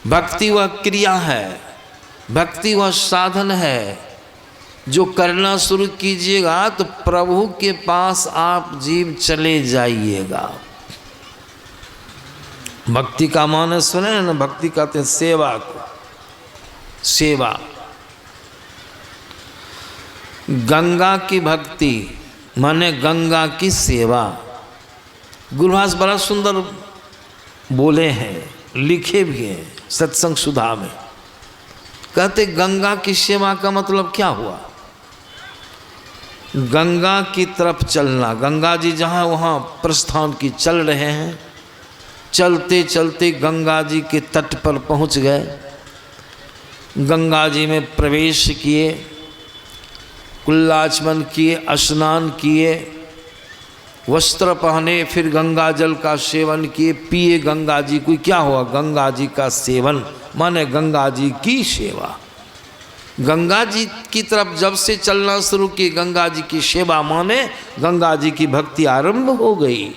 भक्ति वह क्रिया है, भक्ति वह साधन है जो करना शुरू कीजिएगा तो प्रभु के पास आप जीव चले जाइएगा। भक्ति का माने सुने ना, भक्ति कहते हैं सेवा को। सेवा, गंगा की भक्ति माने गंगा की सेवा। गुरुभाष बड़ा सुंदर बोले हैं, लिखे भी हैं सत्संग सुधा में। कहते गंगा की सेवा का मतलब क्या हुआ? गंगा की तरफ चलना। गंगा जी जहाँ वहाँ प्रस्थान की चल रहे हैं, चलते चलते गंगा जी के तट पर पहुँच गए, गंगा जी में प्रवेश किए, कुल्लाचमन किए, स्नान किए, वस्त्र पहने, फिर गंगा जल का सेवन किए, पिए गंगा जी को। क्या हुआ? गंगा जी का सेवन माने गंगा जी की सेवा। गंगा जी की तरफ जब से चलना शुरू की, गंगा जी की सेवा माने गंगा जी की भक्ति आरंभ हो गई।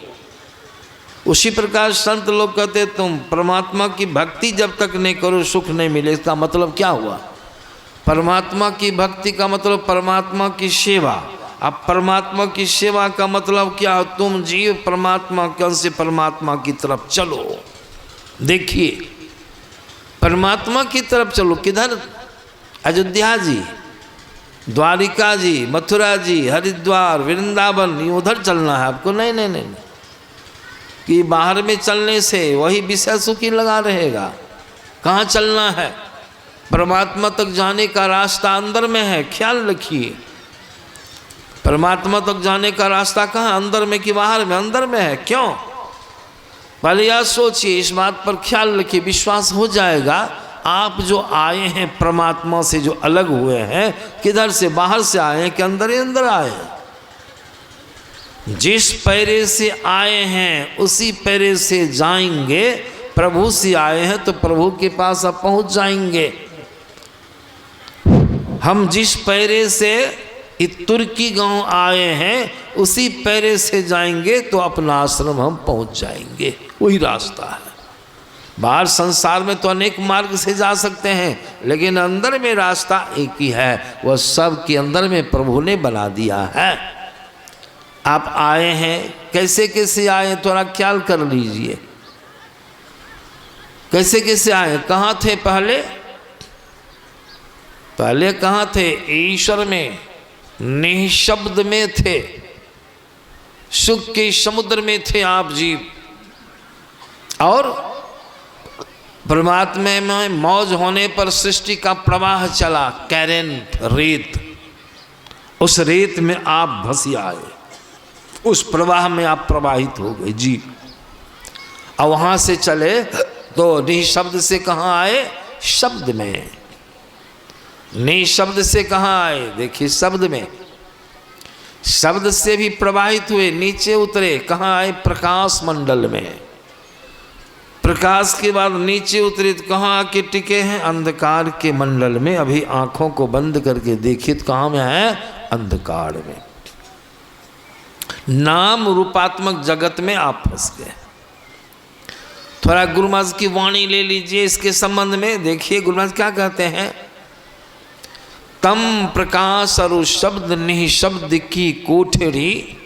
उसी प्रकार संत लोग कहते तुम परमात्मा की भक्ति जब तक नहीं करो सुख नहीं मिले। इसका मतलब क्या हुआ? परमात्मा की भक्ति का मतलब परमात्मा की सेवा। अब परमात्मा की सेवा का मतलब क्या? तुम जीव परमात्मा के अंश से परमात्मा की तरफ चलो। देखिए, परमात्मा की तरफ चलो। किधर? अयोध्या जी, द्वारिका जी, मथुरा जी, हरिद्वार, वृंदावन, उधर चलना है आपको। नहीं नहीं नहीं, कि बाहर में चलने से वही विषय सुखी लगा रहेगा। कहाँ चलना है? परमात्मा तक जाने का रास्ता अंदर में है, ख्याल रखिए। परमात्मा तक जाने का रास्ता कहाँ? अंदर में कि बाहर में? अंदर में है। क्यों? पहले यह सोचिए, इस बात पर ख्याल रखिए, विश्वास हो जाएगा। आप जो आए हैं परमात्मा से, जो अलग हुए हैं, किधर से? बाहर से आए हैं कि अंदर ही अंदर आए हैं? जिस पैरे से आए हैं उसी पैरे से जाएंगे। प्रभु से आए हैं तो प्रभु के पास अब पहुंच जाएंगे। हम जिस पैरे से तुर्की गांव आए हैं उसी पैरे से जाएंगे तो अपना आश्रम हम पहुंच जाएंगे। वही रास्ता है। बाहर संसार में तो अनेक मार्ग से जा सकते हैं, लेकिन अंदर में रास्ता एक ही है। वह सब के अंदर में प्रभु ने बना दिया है। आप आए हैं, कैसे कैसे आए थोड़ा ख्याल कर लीजिए। कैसे कैसे आए? कहाँ थे पहले? पहले कहाँ थे? ईश्वर में, निःशब्द में थे, सुख के समुद्र में थे आप जीव। और परमात्मा में मौज होने पर सृष्टि का प्रवाह चला, कैरेंट, रेत। उस रेत में आप धंसी आए, उस प्रवाह में आप प्रवाहित हो गए जी। और वहाँ से चले तो निःशब्द से कहाँ आए? शब्द में। निःशब्द से कहाँ आए? देखिए, शब्द में। शब्द से भी प्रवाहित हुए, नीचे उतरे, कहाँ आए? प्रकाश मंडल में। प्रकाश के बाद नीचे उतरे तो कहाँ आके टिके हैं? अंधकार के मंडल में। अभी आंखों को बंद करके देखिए तो कहाँ में है? अंधकार में। नाम रूपात्मक जगत में आप फंस गए। थोड़ा गुरु महाराज की वाणी ले लीजिए इसके संबंध में। देखिए गुरु महाराज क्या कहते हैं? तम प्रकाश अरु शब्द निःशब्द की कोठरी,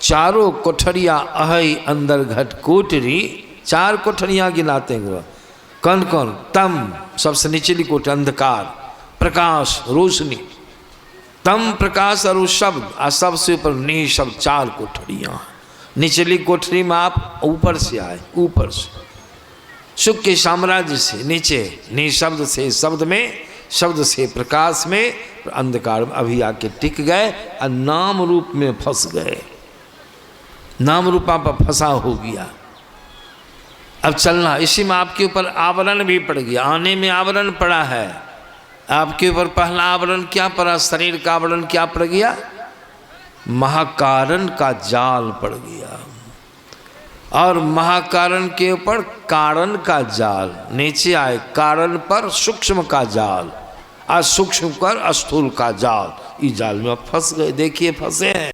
चारों कोठरिया अहै अंदर घट कोठरी। चार कोठरियां गिनाते हैं। कौन कौन? तम सबसे निचली कोठरी, अंधकार, प्रकाश, रोशनी। तम प्रकाश अरु शब्द, और सबसे ऊपर निःशब्द। चार कोठरियां। निचली कोठरी में आप ऊपर से आए, ऊपर से सुख के साम्राज्य से नीचे, निःशब्द से शब्द में, शब्द से प्रकाश में, अंधकार में अभी आके टिक गए और नाम रूप में फंस गए। नाम रूपा पर फंसा हो गया। अब चलना, इसी में आपके ऊपर आवरण भी पड़ गया। आने में आवरण पड़ा है आपके ऊपर। पहला आवरण क्या पड़ा? शरीर का आवरण क्या पड़ गया? महाकारण का जाल पड़ गया। और महाकारण के ऊपर कारण का जाल। नीचे आए, कारण पर सूक्ष्म का जाल, और सूक्ष्म पर स्थूल का जाल। इस जाल में फंस गए। देखिए फंसे हैं।